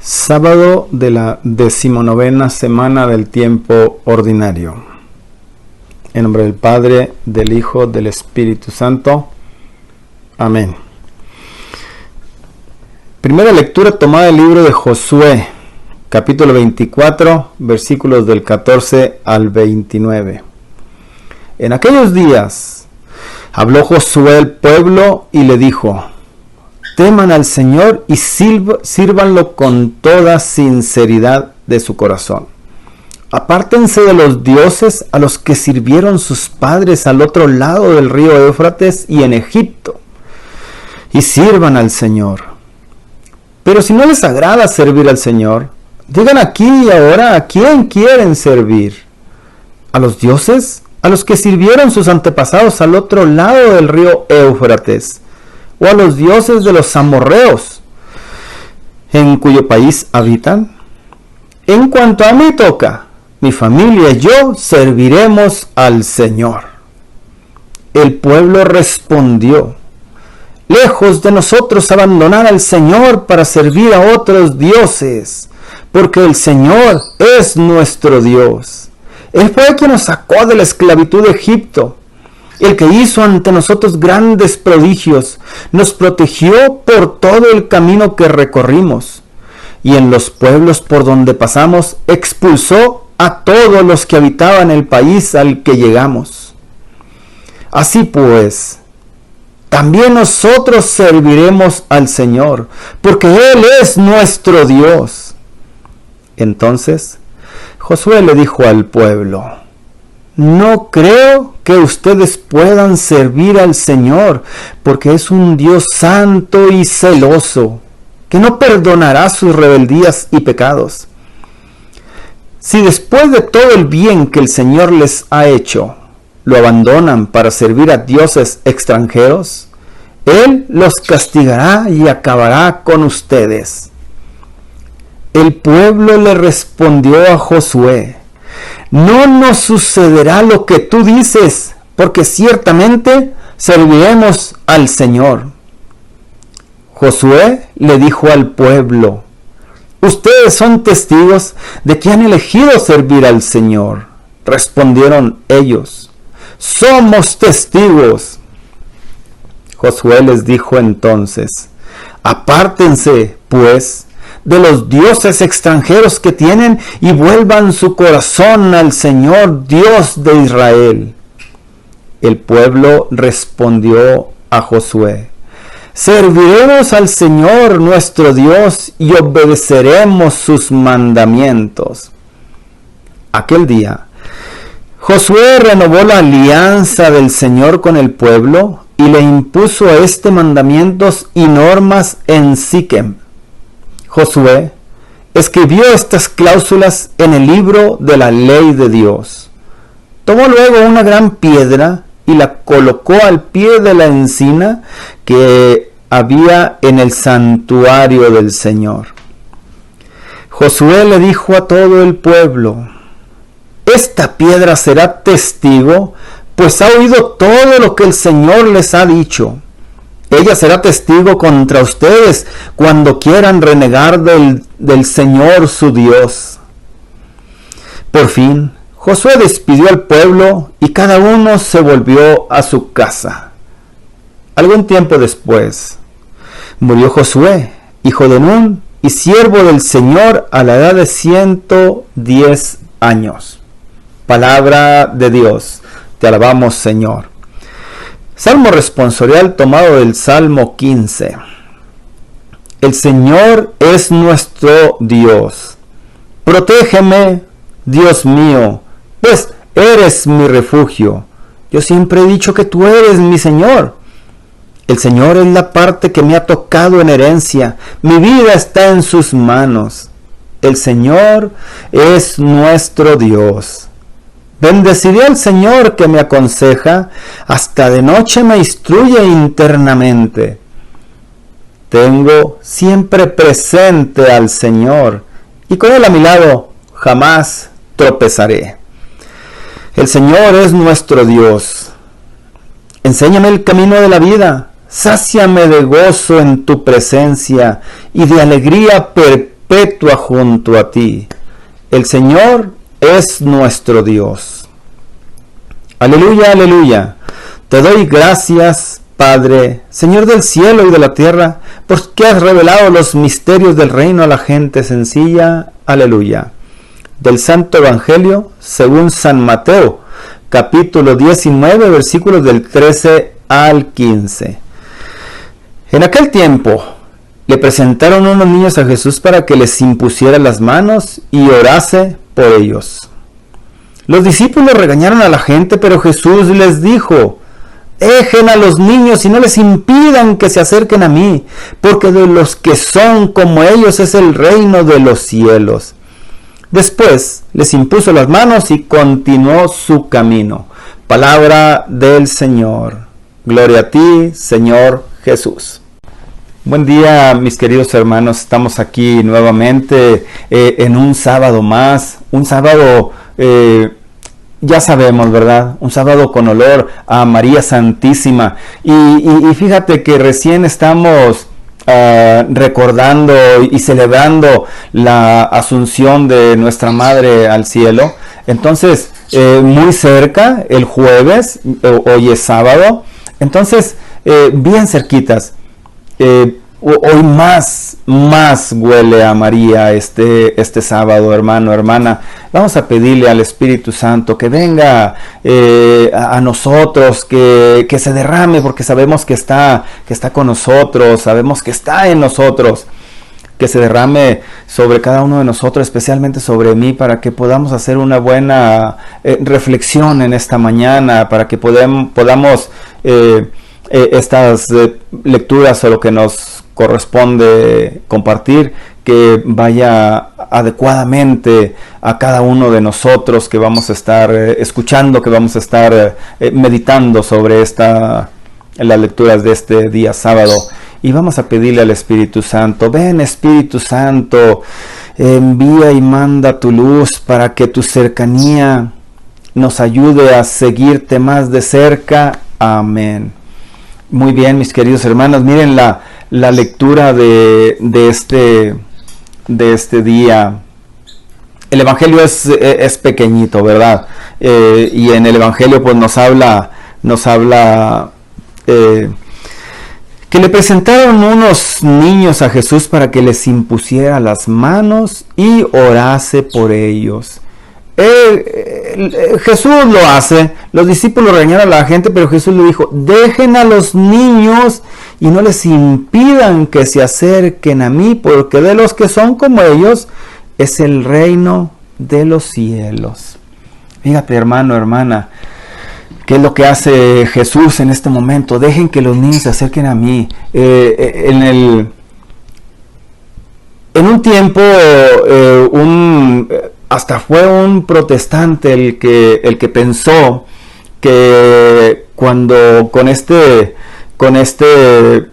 Sábado de la 19ª semana del tiempo ordinario. En nombre del Padre, del Hijo, del Espíritu Santo. Amén. Primera lectura tomada del libro de Josué, capítulo 24, versículos del 14 al 29. En aquellos días habló Josué al pueblo y le dijo: teman al Señor y sírvanlo con toda sinceridad de su corazón. Apártense de los dioses a los que sirvieron sus padres al otro lado del río Éufrates y en Egipto, y sirvan al Señor. Pero si no les agrada servir al Señor, digan aquí y ahora a quién quieren servir: a los dioses a los que sirvieron sus antepasados al otro lado del río Éufrates, o a los dioses de los amorreos, en cuyo país habitan. En cuanto a mí toca, mi familia y yo serviremos al Señor. El pueblo respondió: lejos de nosotros abandonar al Señor para servir a otros dioses, porque el Señor es nuestro Dios. Él fue quien nos sacó de la esclavitud de Egipto, el que hizo ante nosotros grandes prodigios, nos protegió por todo el camino que recorrimos, y en los pueblos por donde pasamos expulsó a todos los que habitaban el país al que llegamos. Así pues, también nosotros serviremos al Señor, porque Él es nuestro Dios. Entonces Josué le dijo al pueblo: no creo que ustedes puedan servir al Señor, porque es un Dios santo y celoso, que no perdonará sus rebeldías y pecados. Si después de todo el bien que el Señor les ha hecho, lo abandonan para servir a dioses extranjeros, Él los castigará y acabará con ustedes. El pueblo le respondió a Josué: no nos sucederá lo que tú dices, porque ciertamente serviremos al Señor. Josué le dijo al pueblo: ustedes son testigos de que han elegido servir al Señor. Respondieron ellos: somos testigos. Josué les dijo entonces: apártense, pues, de los dioses extranjeros que tienen y vuelvan su corazón al Señor Dios de Israel. El pueblo respondió a Josué: serviremos al Señor nuestro Dios y obedeceremos sus mandamientos. Aquel día Josué renovó la alianza del Señor con el pueblo y le impuso a este mandamientos y normas en Siquem. Josué escribió estas cláusulas en el libro de la ley de Dios. Tomó luego una gran piedra y la colocó al pie de la encina que había en el santuario del Señor. Josué le dijo a todo el pueblo: esta piedra será testigo, pues ha oído todo lo que el Señor les ha dicho. Ella será testigo contra ustedes cuando quieran renegar del Señor su Dios. Por fin, Josué despidió al pueblo y cada uno se volvió a su casa. Algún tiempo después, murió Josué, hijo de Nun, y siervo del Señor, a la edad de 110 años. Palabra de Dios. Te alabamos, Señor. Salmo responsorial tomado del Salmo 15. El Señor es nuestro Dios. Protégeme, Dios mío, pues eres mi refugio. Yo siempre he dicho que tú eres mi Señor. El Señor es la parte que me ha tocado en herencia. Mi vida está en sus manos. El Señor es nuestro Dios. Bendeciré al Señor que me aconseja, hasta de noche me instruye internamente. Tengo siempre presente al Señor, y con Él a mi lado jamás tropezaré. El Señor es nuestro Dios. Enséñame el camino de la vida, sáciame de gozo en tu presencia y de alegría perpetua perpetua junto a ti. El Señor es nuestro Dios. Aleluya, aleluya. Te doy gracias, Padre, Señor del cielo y de la tierra, porque has revelado los misterios del reino a la gente sencilla. Aleluya. Del Santo Evangelio según San Mateo, capítulo 19, versículos del 13 al 15. En aquel tiempo le presentaron unos niños a Jesús para que les impusiera las manos y orase por ellos. Los discípulos regañaron a la gente, pero Jesús les dijo: dejen a los niños y no les impidan que se acerquen a mí, porque de los que son como ellos es el reino de los cielos. Después les impuso las manos y continuó su camino. Palabra del Señor. Gloria a ti, Señor Jesús. Buen día, mis queridos hermanos. Estamos aquí nuevamente en un sábado más. Un sábado, ya sabemos, ¿verdad? Un sábado con olor a María Santísima. Y fíjate que recién estamos recordando y celebrando la asunción de nuestra Madre al cielo. Entonces, muy cerca, el jueves, hoy es sábado. Entonces, bien cerquitas. Hoy más huele a María este sábado, hermano, hermana. Vamos a pedirle al Espíritu Santo que venga a nosotros, que se derrame, porque sabemos que está con nosotros, sabemos que está en nosotros, que se derrame sobre cada uno de nosotros, especialmente sobre mí, para que podamos hacer una buena reflexión en esta mañana, para que podamos estas lecturas o lo que nos corresponde compartir, que vaya adecuadamente a cada uno de nosotros, que vamos a estar escuchando, que vamos a estar meditando sobre las lecturas de este día sábado. Y vamos a pedirle al Espíritu Santo: ven, Espíritu Santo, envía y manda tu luz para que tu cercanía nos ayude a seguirte más de cerca. Amén. Muy bien, mis queridos hermanos, miren la lectura de este día. El Evangelio es pequeñito, ¿verdad? Y en el Evangelio pues nos habla que le presentaron unos niños a Jesús para que les impusiera las manos y orase por ellos. Jesús lo hace. Los discípulos regañaron a la gente, pero Jesús le dijo: dejen a los niños y no les impidan que se acerquen a mí, porque de los que son como ellos es el reino de los cielos. Fíjate, hermano, hermana, ¿qué es lo que hace Jesús en este momento? Dejen que los niños se acerquen a mí. En un tiempo, hasta fue un protestante el que pensó que cuando con este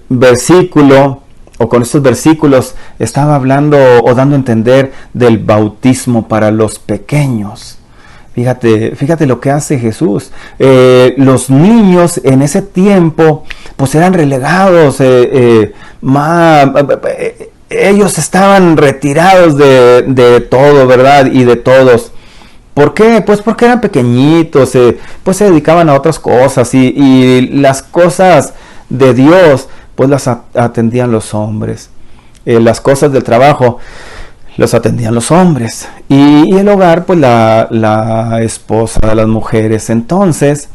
versículo o con estos versículos estaba hablando o dando a entender del bautismo para los pequeños. Fíjate lo que hace Jesús. Los niños en ese tiempo pues eran relegados, ellos estaban retirados de todo, ¿verdad? Y de todos. ¿Por qué? Pues porque eran pequeñitos, pues se dedicaban a otras cosas y las cosas de Dios pues las atendían los hombres. Las cosas del trabajo los atendían los hombres. Y el hogar pues la esposa, las mujeres. Entonces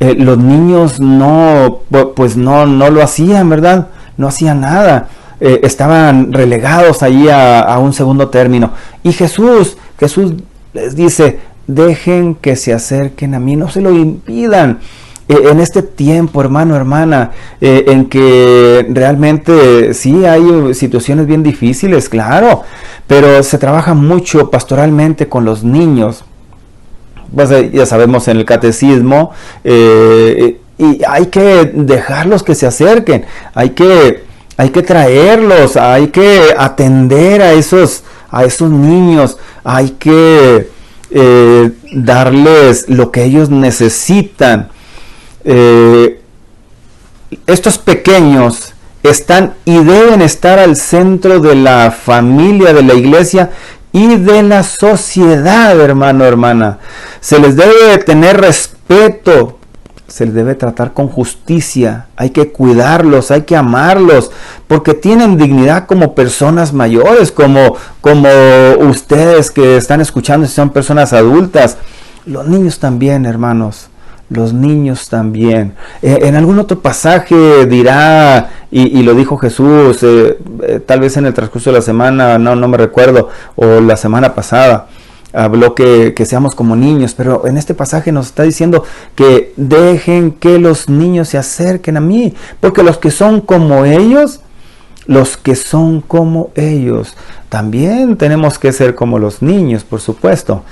los niños no lo hacían, ¿verdad? No hacían nada. Estaban relegados ahí a un segundo término. Y Jesús les dice: dejen que se acerquen a mí, no se lo impidan. En este tiempo, hermano, hermana, en que realmente sí hay situaciones bien difíciles, claro, pero se trabaja mucho pastoralmente con los niños. Pues ya sabemos en el catecismo, y hay que dejarlos que se acerquen, hay que traerlos, hay que atender a esos niños, hay que darles lo que ellos necesitan. Estos pequeños están y deben estar al centro de la familia, de la iglesia y de la sociedad, hermano, hermana. Se les debe tener respeto, se les debe tratar con justicia, hay que cuidarlos, hay que amarlos, porque tienen dignidad como personas mayores, como ustedes que están escuchando, si son personas adultas. Los niños también, hermanos, los niños también. En algún otro pasaje dirá, y lo dijo Jesús, tal vez en el transcurso de la semana, no me recuerdo, o la semana pasada, habló que seamos como niños, pero en este pasaje nos está diciendo que dejen que los niños se acerquen a mí, porque los que son como ellos, también tenemos que ser como los niños, por supuesto.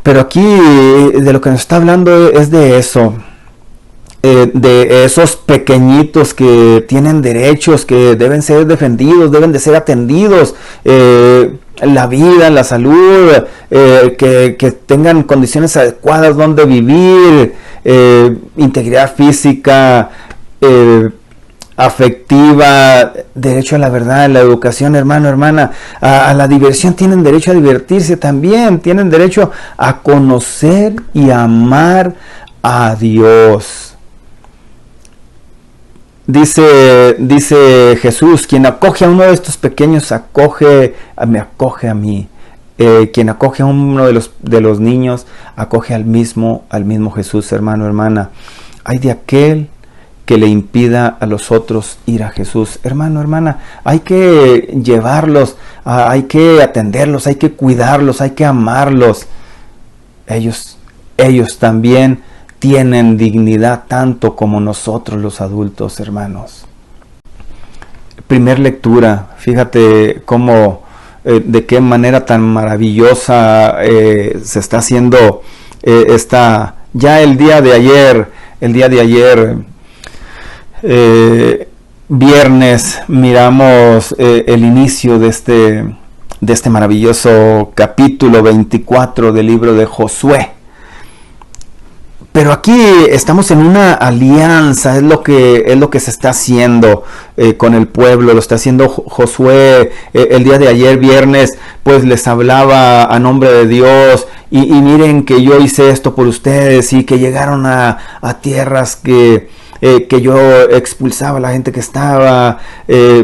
Pero aquí de lo que nos está hablando es de eso, de esos pequeñitos que tienen derechos, que deben ser defendidos, deben de ser atendidos, la vida, la salud, que tengan condiciones adecuadas donde vivir, integridad física, afectiva, derecho a la verdad, a la educación, hermano, hermana, a la diversión, tienen derecho a divertirse también, tienen derecho a conocer y amar a Dios. Dice Jesús, quien acoge a uno de estos pequeños, me acoge a mí. Quien acoge a uno de los niños, acoge al mismo Jesús, hermano, hermana. Hay de aquel que le impida a los otros ir a Jesús. Hermano, hermana, hay que llevarlos, hay que atenderlos, hay que cuidarlos, hay que amarlos. Ellos también tienen dignidad tanto como nosotros los adultos, hermanos. Primer lectura, fíjate cómo, de qué manera tan maravillosa se está haciendo ya el día de ayer, viernes, miramos el inicio de este maravilloso capítulo 24 del libro de Josué. Pero aquí estamos en una alianza, es lo que se está haciendo con el pueblo, lo está haciendo Josué. El día de ayer, viernes, pues les hablaba a nombre de Dios, y miren que yo hice esto por ustedes, y que llegaron a tierras que yo expulsaba a la gente que estaba,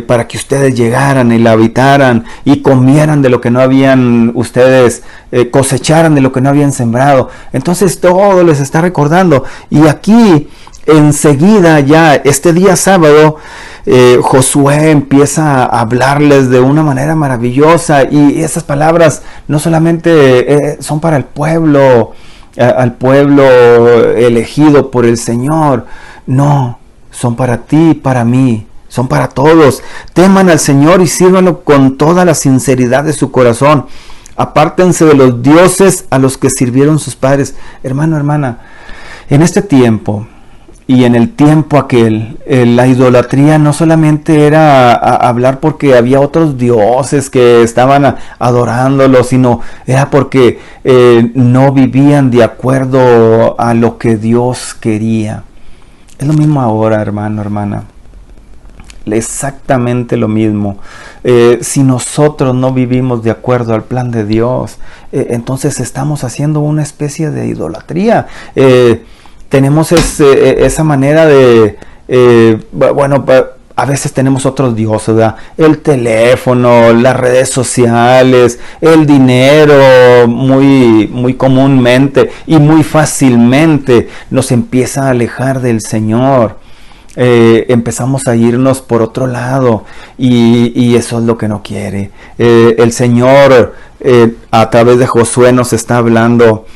para que ustedes llegaran y la habitaran y comieran de lo que no habían ustedes, cosecharan de lo que no habían sembrado. Entonces todo les está recordando, y aquí enseguida, ya este día sábado, Josué empieza a hablarles de una manera maravillosa, y esas palabras no solamente son para el pueblo, al pueblo elegido por el Señor. No, son para ti y para mí, son para todos. Teman al Señor y sírvanlo con toda la sinceridad de su corazón. Apártense de los dioses a los que sirvieron sus padres. Hermano, hermana, en este tiempo y en el tiempo aquel, la idolatría no solamente era hablar porque había otros dioses que estaban adorándolos, sino era porque no vivían de acuerdo a lo que Dios quería. Es lo mismo ahora, hermano, hermana. Exactamente lo mismo. Si nosotros no vivimos de acuerdo al plan de Dios, entonces estamos haciendo una especie de idolatría. Tenemos esa manera de, a veces tenemos otros dioses, ¿verdad? El teléfono, las redes sociales, el dinero, muy comúnmente y muy fácilmente nos empieza a alejar del Señor. Empezamos a irnos por otro lado, y eso es lo que no quiere. El Señor, a través de Josué, nos está hablando,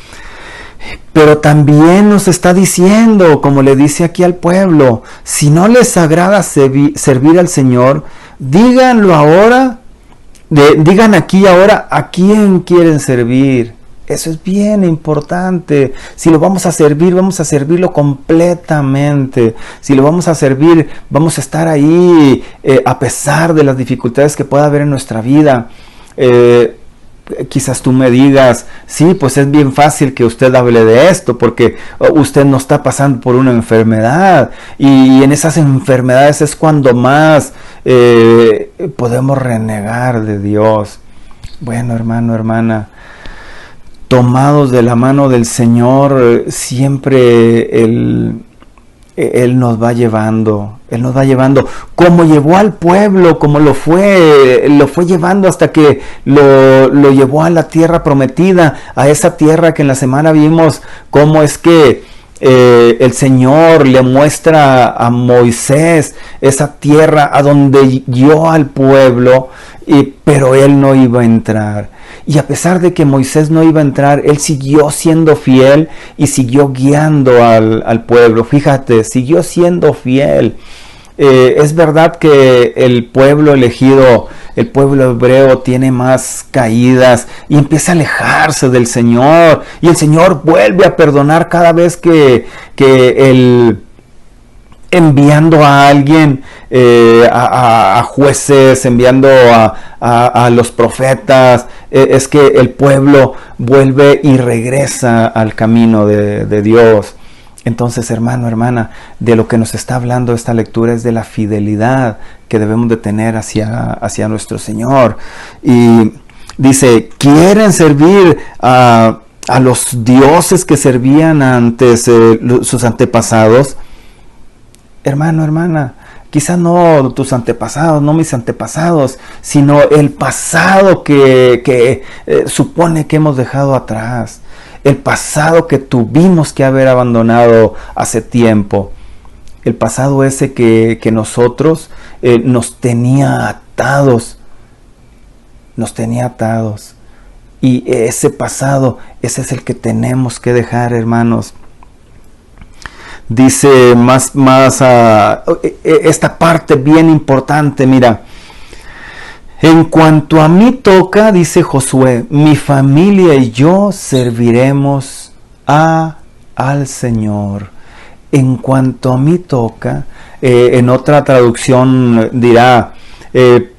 pero también nos está diciendo, como le dice aquí al pueblo, si no les agrada servir al Señor, díganlo ahora, digan aquí ahora a quién quieren servir. Eso es bien importante. Si lo vamos a servir, vamos a servirlo completamente. Si lo vamos a servir, vamos a estar ahí a pesar de las dificultades que pueda haber en nuestra vida. quizás tú me digas, sí, pues es bien fácil que usted hable de esto porque usted no está pasando por una enfermedad, y en esas enfermedades es cuando más podemos renegar de Dios. Bueno, hermano, hermana, tomados de la mano del Señor, siempre Él nos va llevando, como llevó al pueblo, como lo fue llevando hasta que lo llevó a la tierra prometida, a esa tierra que en la semana vimos cómo es que el Señor le muestra a Moisés esa tierra a donde guió al pueblo, pero él no iba a entrar. Y a pesar de que Moisés no iba a entrar, él siguió siendo fiel y siguió guiando al pueblo. Fíjate, siguió siendo fiel. Es verdad que el pueblo elegido, el pueblo hebreo, tiene más caídas y empieza a alejarse del Señor. Y el Señor vuelve a perdonar cada vez que él, enviando a alguien, a jueces, enviando a los profetas, es que el pueblo vuelve y regresa al camino de Dios. Entonces, hermano, hermana, de lo que nos está hablando esta lectura es de la fidelidad que debemos de tener hacia nuestro Señor. Y dice, ¿quieren servir a los dioses que servían antes sus antepasados? Hermano, hermana, quizás no tus antepasados, no mis antepasados, sino el pasado que supone que hemos dejado atrás, el pasado que tuvimos que haber abandonado hace tiempo, el pasado ese que nosotros nos tenía atados, y ese pasado, ese es el que tenemos que dejar, hermanos. Dice más esta parte bien importante, mira. En cuanto a mí toca, dice Josué, mi familia y yo serviremos al Señor. En cuanto a mí toca, en otra traducción dirá,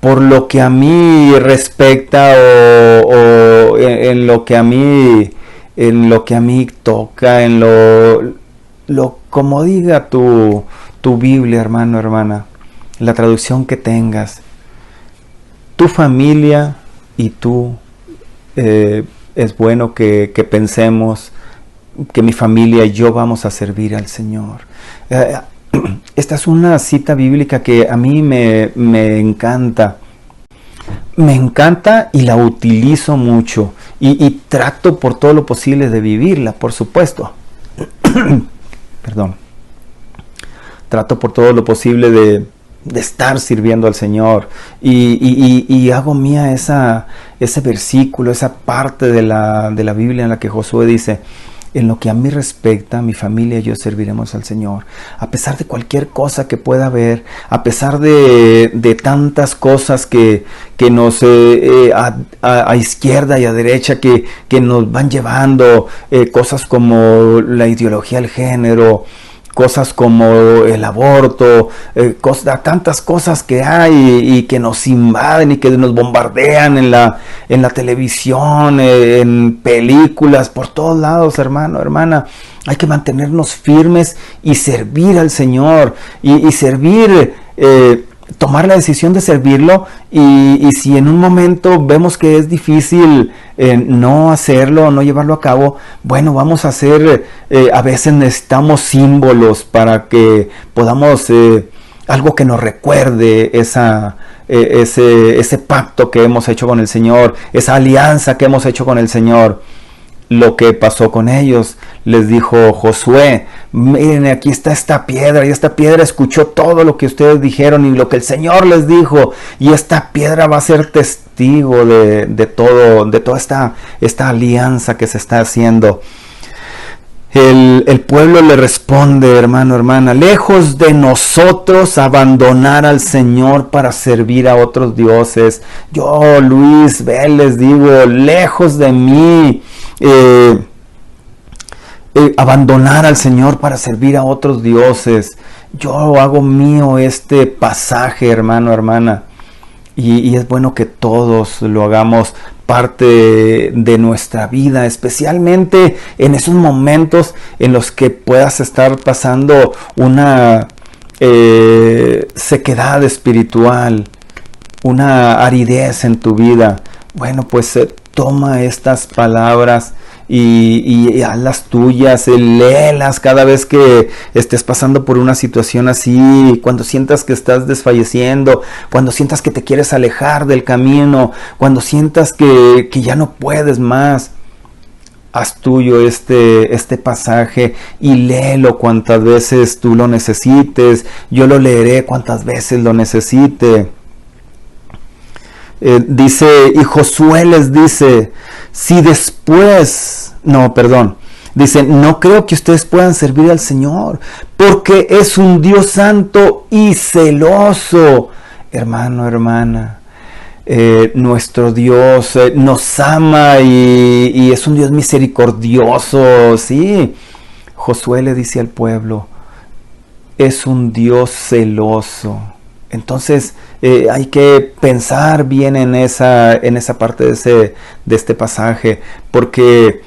por lo que a mí respecta, o en lo que a mí toca, en lo como diga tu Biblia, hermano, hermana, la traducción que tengas, tu familia y tú, es bueno que pensemos que mi familia y yo vamos a servir al Señor. Esta es una cita bíblica que a mí me encanta. Me encanta y la utilizo mucho. Y trato por todo lo posible de vivirla, por supuesto. Perdón. Trato por todo lo posible de estar sirviendo al Señor. Y hago mía ese versículo, esa parte de la Biblia en la que Josué dice: en lo que a mí respecta, mi familia y yo serviremos al Señor. A pesar de cualquier cosa que pueda haber, a pesar de tantas cosas que nos a izquierda y a derecha que nos van llevando, cosas como la ideología del género, cosas como el aborto, tantas cosas que hay y que nos invaden y que nos bombardean en la televisión, en películas, por todos lados, hermano, hermana. Hay que mantenernos firmes y servir al Señor y servir, tomar la decisión de servirlo, y si en un momento vemos que es difícil no hacerlo, no llevarlo a cabo, bueno, vamos a hacer, a veces necesitamos símbolos para que podamos, algo que nos recuerde ese pacto que hemos hecho con el Señor, esa alianza que hemos hecho con el Señor. Lo que pasó con ellos, les dijo Josué: miren, aquí está esta piedra, y esta piedra escuchó todo lo que ustedes dijeron y lo que el Señor les dijo, y esta piedra va a ser testigo de toda esta alianza que se está haciendo. El pueblo le responde, hermano, hermana: lejos de nosotros abandonar al Señor para servir a otros dioses. Yo, Luis Vélez, digo, lejos de mí abandonar al Señor para servir a otros dioses. Yo hago mío este pasaje, hermano, hermana, y es bueno que todos lo hagamos parte de nuestra vida, especialmente en esos momentos en los que puedas estar pasando una sequedad espiritual, una aridez en tu vida. Bueno, pues toma estas palabras y hazlas tuyas, léelas cada vez que estés pasando por una situación así, cuando sientas que estás desfalleciendo, cuando sientas que te quieres alejar del camino, cuando sientas que ya no puedes más. Haz tuyo este pasaje y léelo cuantas veces tú lo necesites. Yo lo leeré cuantas veces lo necesite. Dice, y Josué les dice, dice, no creo que ustedes puedan servir al Señor, porque es un Dios santo y celoso. Hermano, hermana, nuestro Dios nos ama y es un Dios misericordioso, sí. Josué le dice al pueblo, es un Dios celoso. Entonces hay que pensar bien en esa parte de este pasaje, porque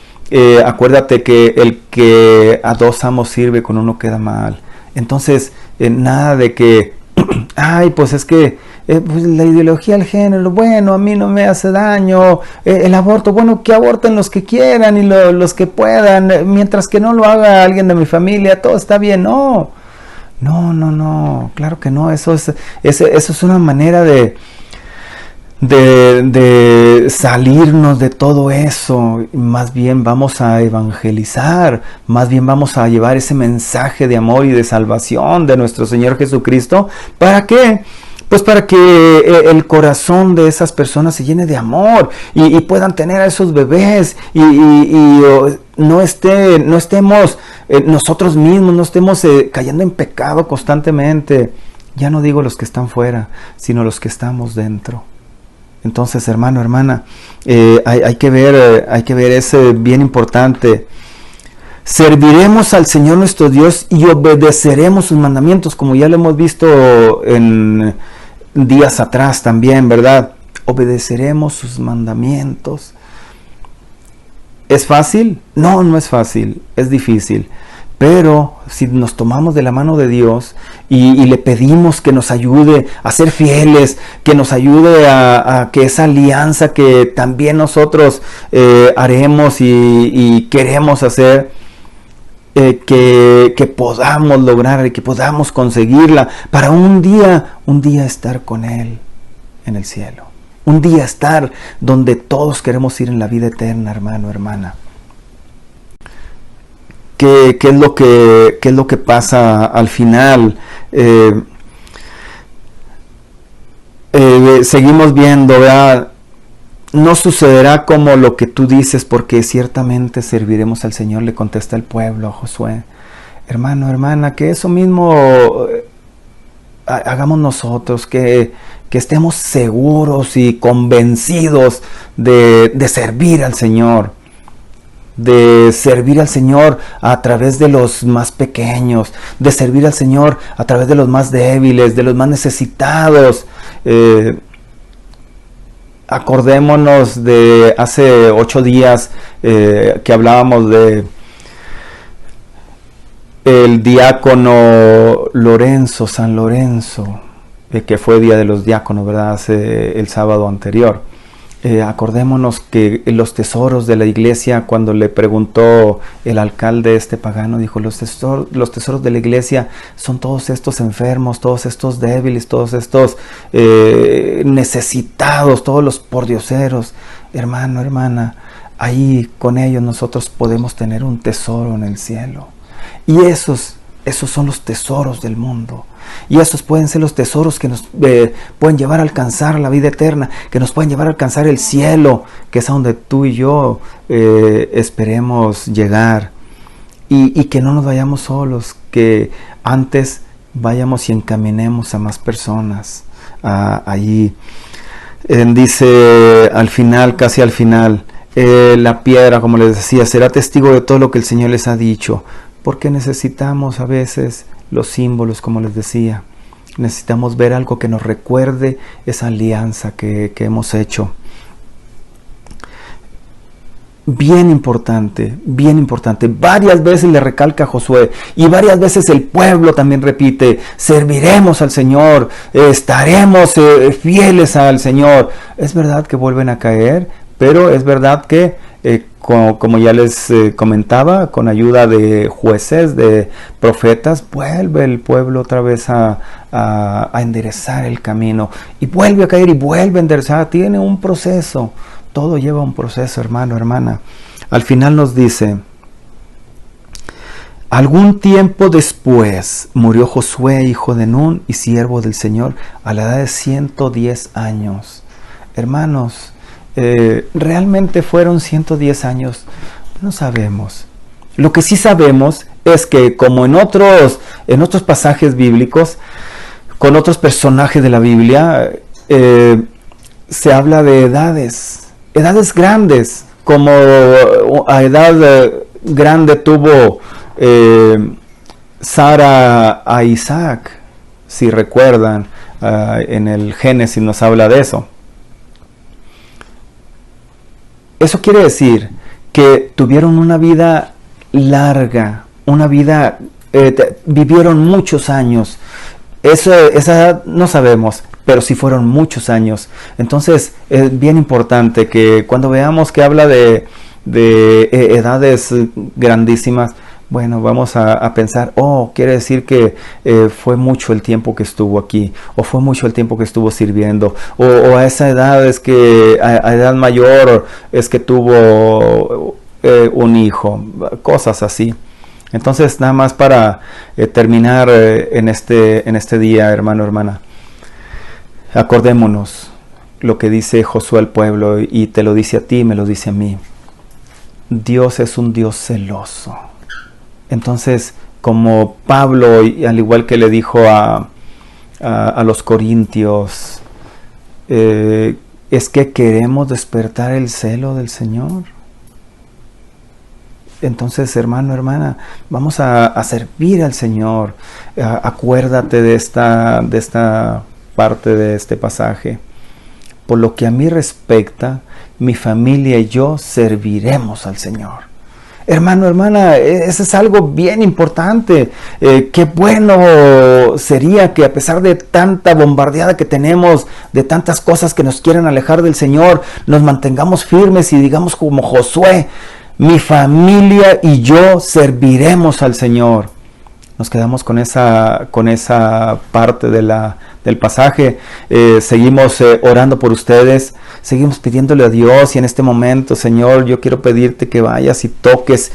acuérdate que el que a dos amos sirve, con uno queda mal. Entonces nada de que ay, pues es que pues la ideología del género, bueno, a mí no me hace daño, el aborto, bueno, que aborten los que quieran y los que puedan, mientras que no lo haga alguien de mi familia, todo está bien. No, claro que no. Eso es una manera de salirnos de todo eso. Más bien vamos a evangelizar, más bien vamos a llevar ese mensaje de amor y de salvación de nuestro Señor Jesucristo. ¿Para qué? Pues para que el corazón de esas personas se llene de amor y puedan tener a esos bebés y no estemos nosotros mismos, no estemos cayendo en pecado constantemente. Ya no digo los que están fuera, sino los que estamos dentro. Entonces, hermano, hermana, hay que ver, es bien importante. Serviremos al Señor nuestro Dios y obedeceremos sus mandamientos, como ya lo hemos visto en días atrás también, ¿verdad? Obedeceremos sus mandamientos. ¿Es fácil? No es fácil, es difícil. Pero si nos tomamos de la mano de Dios y le pedimos que nos ayude a ser fieles, que nos ayude a que esa alianza que también nosotros haremos y queremos hacer, que podamos lograr y que podamos conseguirla para un día estar con Él en el cielo. Un día estar donde todos queremos ir en la vida eterna, hermano, hermana. ¿Qué es lo que pasa al final? Seguimos viendo, ¿verdad? No sucederá como lo que tú dices, porque ciertamente serviremos al Señor, le contesta el pueblo a Josué. Hermano, hermana, que eso mismo hagamos nosotros, que estemos seguros y convencidos de servir al Señor. De servir al Señor a través de los más pequeños, de servir al Señor a través de los más débiles, de los más necesitados. Acordémonos de hace 8 días que hablábamos de el diácono San Lorenzo, que fue Día de los Diáconos, ¿verdad? El sábado anterior. Acordémonos que los tesoros de la iglesia, cuando le preguntó el alcalde pagano, dijo, los tesoros de la iglesia son todos estos enfermos, todos estos débiles, todos estos necesitados, todos los pordioseros. Hermano, hermana, ahí con ellos nosotros podemos tener un tesoro en el cielo. Y esos son los tesoros del mundo. Y esos pueden ser los tesoros que nos pueden llevar a alcanzar la vida eterna, que nos pueden llevar a alcanzar el cielo, que es a donde tú y yo esperemos llegar. Y que no nos vayamos solos, que antes vayamos y encaminemos a más personas allí. Dice al final, casi al final, la piedra, como les decía, será testigo de todo lo que el Señor les ha dicho. Porque necesitamos a veces los símbolos, como les decía. Necesitamos ver algo que nos recuerde esa alianza que hemos hecho. Bien importante, bien importante. Varias veces le recalca a Josué y varias veces el pueblo también repite: serviremos al Señor, estaremos fieles al Señor. Es verdad que vuelven a caer, pero es verdad que como ya les comentaba, con ayuda de jueces, de profetas, vuelve el pueblo otra vez a enderezar el camino, y vuelve a caer y vuelve a enderezar. Tiene un proceso. Todo lleva un proceso, hermano, hermana. Al final nos dice: algún tiempo después murió Josué, hijo de Nun y siervo del Señor, a la edad de 110 años. Hermanos, ¿realmente fueron 110 años? No sabemos. Lo que sí sabemos es que, como en otros pasajes bíblicos, con otros personajes de la Biblia, se habla de edades grandes, como a edad grande tuvo Sara a Isaac, si recuerdan, en el Génesis nos habla de eso. Eso quiere decir que tuvieron una vida larga, una vida, vivieron muchos años. Esa edad no sabemos, pero sí fueron muchos años. Entonces es bien importante que cuando veamos que habla de edades grandísimas, bueno, vamos a pensar: quiere decir que fue mucho el tiempo que estuvo aquí, o fue mucho el tiempo que estuvo sirviendo, o a esa edad es que, a edad mayor es que tuvo un hijo, cosas así. Entonces, nada más para terminar en este día, hermano, hermana, acordémonos lo que dice Josué al pueblo, y te lo dice a ti, me lo dice a mí. Dios es un Dios celoso. Entonces, como Pablo, al igual que le dijo a los corintios, es que queremos despertar el celo del Señor. Entonces, hermano, hermana, vamos a servir al Señor. Acuérdate de esta parte de este pasaje. Por lo que a mí respecta, mi familia y yo serviremos al Señor. Hermano, hermana, eso es algo bien importante. Qué bueno sería que, a pesar de tanta bombardeada que tenemos, de tantas cosas que nos quieren alejar del Señor, nos mantengamos firmes y digamos como Josué: mi familia y yo serviremos al Señor. Nos quedamos con esa parte del pasaje. Seguimos orando por ustedes, seguimos pidiéndole a Dios, y en este momento, Señor, yo quiero pedirte que vayas y toques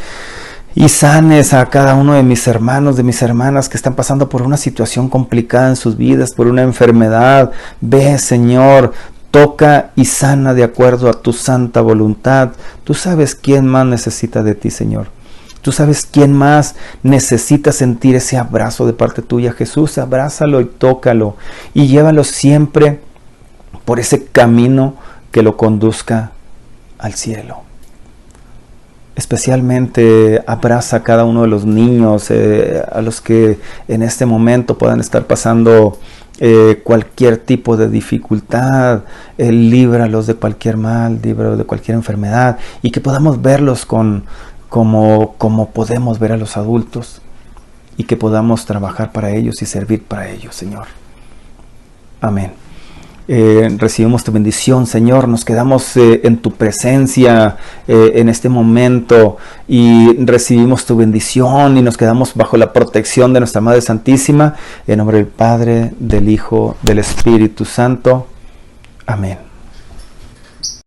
y sanes a cada uno de mis hermanos, de mis hermanas que están pasando por una situación complicada en sus vidas, por una enfermedad. Ve, Señor, toca y sana de acuerdo a tu santa voluntad. Tú sabes quién más necesita de ti, Señor. Tú sabes quién más necesita sentir ese abrazo de parte tuya. Jesús, abrázalo y tócalo, y llévalo siempre por ese camino que lo conduzca al cielo. Especialmente abraza a cada uno de los niños, a los que en este momento puedan estar pasando cualquier tipo de dificultad. Líbralos de cualquier mal, líbralos de cualquier enfermedad, y que podamos verlos como podemos ver a los adultos, y que podamos trabajar para ellos y servir para ellos, Señor. Amén. Recibimos tu bendición, Señor. Nos quedamos en tu presencia en este momento, y recibimos tu bendición, y nos quedamos bajo la protección de nuestra Madre Santísima, en nombre del Padre, del Hijo, del Espíritu Santo. Amén.